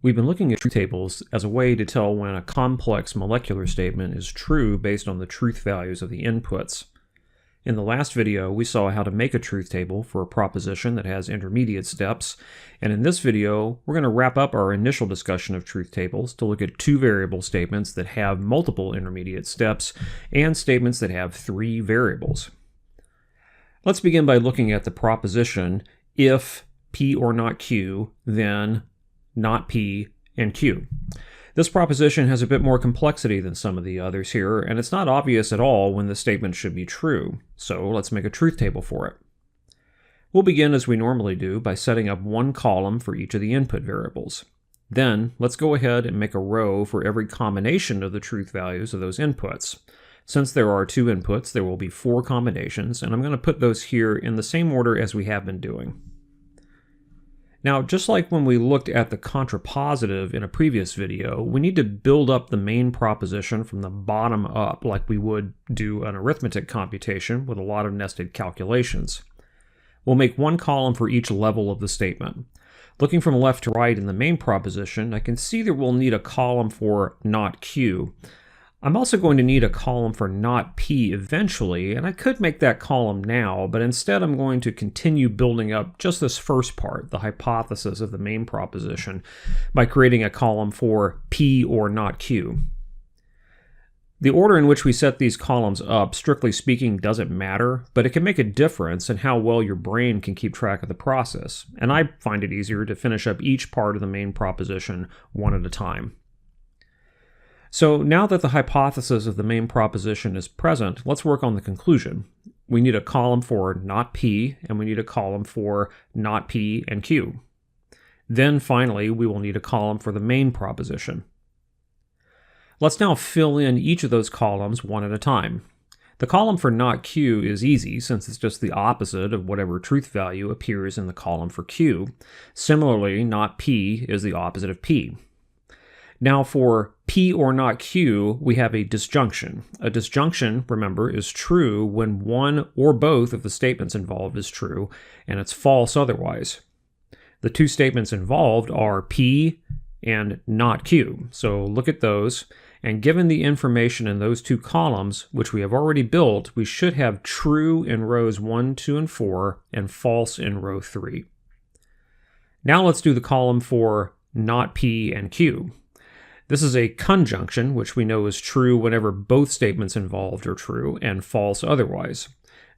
We've been looking at truth tables as a way to tell when a complex molecular statement is true based on the truth values of the inputs. In the last video, we saw how to make a truth table for a proposition that has intermediate steps, and in this video, we're going to wrap up our initial discussion of truth tables to look at two variable statements that have multiple intermediate steps and statements that have three variables. Let's begin by looking at the proposition, if P or not Q, then not P and Q. This proposition has a bit more complexity than some of the others here, and it's not obvious at all when the statement should be true, so let's make a truth table for it. We'll begin as we normally do by setting up one column for each of the input variables. Then, let's go ahead and make a row for every combination of the truth values of those inputs. Since there are two inputs, there will be four combinations, and I'm going to put those here in the same order as we have been doing. Now, just like when we looked at the contrapositive in a previous video, we need to build up the main proposition from the bottom up like we would do an arithmetic computation with a lot of nested calculations. We'll make one column for each level of the statement. Looking from left to right in the main proposition, I can see that we'll need a column for not Q. I'm also going to need a column for not P eventually, and I could make that column now, but instead I'm going to continue building up just this first part, the hypothesis of the main proposition, by creating a column for P or not Q. The order in which we set these columns up, strictly speaking, doesn't matter, but it can make a difference in how well your brain can keep track of the process, and I find it easier to finish up each part of the main proposition one at a time. So now that the hypothesis of the main proposition is present, let's work on the conclusion. We need a column for not P, and we need a column for not P and Q. Then finally, we will need a column for the main proposition. Let's now fill in each of those columns one at a time. The column for not Q is easy since it's just the opposite of whatever truth value appears in the column for Q. Similarly, not P is the opposite of P. Now for P or not Q, we have a disjunction. A disjunction, remember, is true when one or both of the statements involved is true, and it's false otherwise. The two statements involved are P and not Q. So look at those, and given the information in those two columns, which we have already built, we should have true in rows 1, 2, and 4, and false in row 3. Now let's do the column for not P and Q. This is a conjunction, which we know is true whenever both statements involved are true, and false otherwise.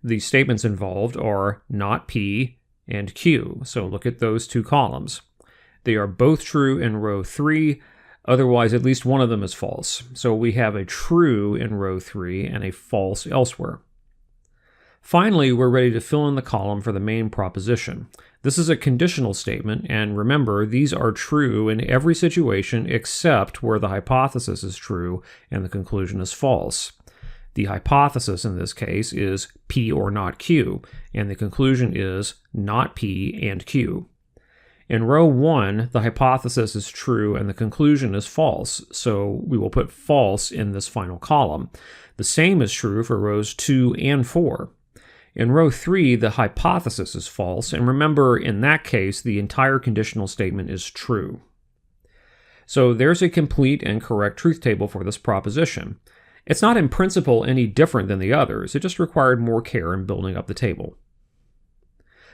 The statements involved are not P and Q, so look at those two columns. They are both true in row 3, otherwise at least one of them is false. So we have a true in row 3 and a false elsewhere. Finally, we're ready to fill in the column for the main proposition. This is a conditional statement, and remember, these are true in every situation except where the hypothesis is true and the conclusion is false. The hypothesis in this case is P or not Q, and the conclusion is not P and Q. In row 1, the hypothesis is true and the conclusion is false, so we will put false in this final column. The same is true for rows 2 and 4. In row 3, the hypothesis is false, and remember, in that case, the entire conditional statement is true. So there's a complete and correct truth table for this proposition. It's not in principle any different than the others, it just required more care in building up the table.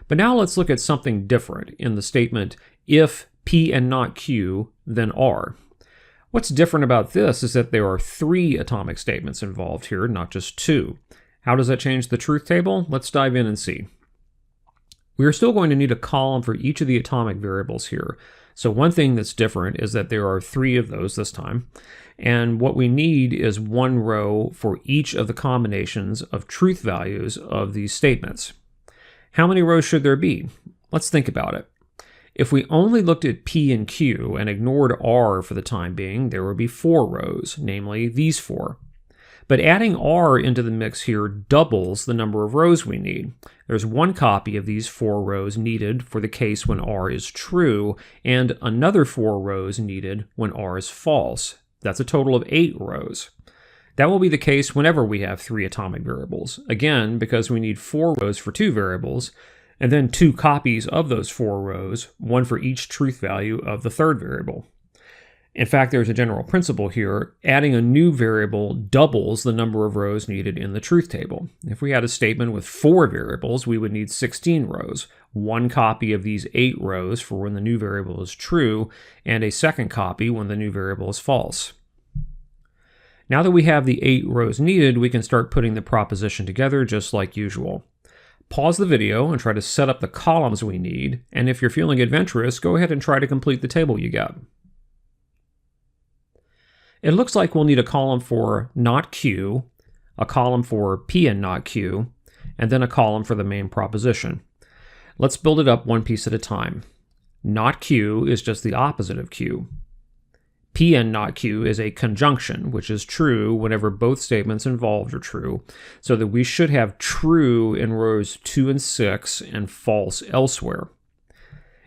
But now let's look at something different in the statement, if P and not Q, then R. What's different about this is that there are 3 atomic statements involved here, not just 2. How does that change the truth table? Let's dive in and see. We are still going to need a column for each of the atomic variables here. So one thing that's different is that there are 3 of those this time. And what we need is one row for each of the combinations of truth values of these statements. How many rows should there be? Let's think about it. If we only looked at P and Q and ignored R for the time being, there would be 4 rows, namely these 4. But adding R into the mix here doubles the number of rows we need. There's one copy of these 4 rows needed for the case when R is true, and another 4 rows needed when R is false. That's a total of 8 rows. That will be the case whenever we have 3 atomic variables. Again, because we need 4 rows for 2 variables, and then 2 copies of those 4 rows, one for each truth value of the third variable. In fact, there's a general principle here. Adding a new variable doubles the number of rows needed in the truth table. If we had a statement with 4 variables, we would need 16 rows, one copy of these 8 rows for when the new variable is true, and a second copy when the new variable is false. Now that we have the 8 rows needed, we can start putting the proposition together just like usual. Pause the video and try to set up the columns we need, and if you're feeling adventurous, go ahead and try to complete the table you got. It looks like we'll need a column for not Q, a column for P and not Q, and then a column for the main proposition. Let's build it up one piece at a time. Not Q is just the opposite of Q. P and not Q is a conjunction, which is true whenever both statements involved are true, so that we should have true in rows 2 and 6 and false elsewhere.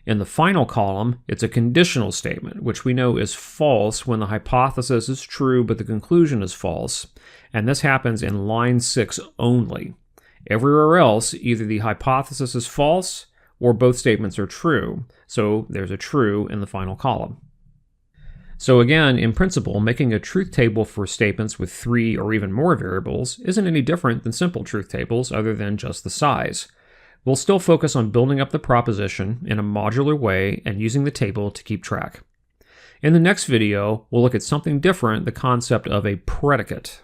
In the final column, it's a conditional statement, which we know is false when the hypothesis is true but the conclusion is false, and this happens in line 6 only. Everywhere else, either the hypothesis is false or both statements are true, so there's a true in the final column. So again, in principle, making a truth table for statements with 3 or even more variables isn't any different than simple truth tables other than just the size. We'll still focus on building up the proposition in a modular way and using the table to keep track. In the next video, we'll look at something different, the concept of a predicate.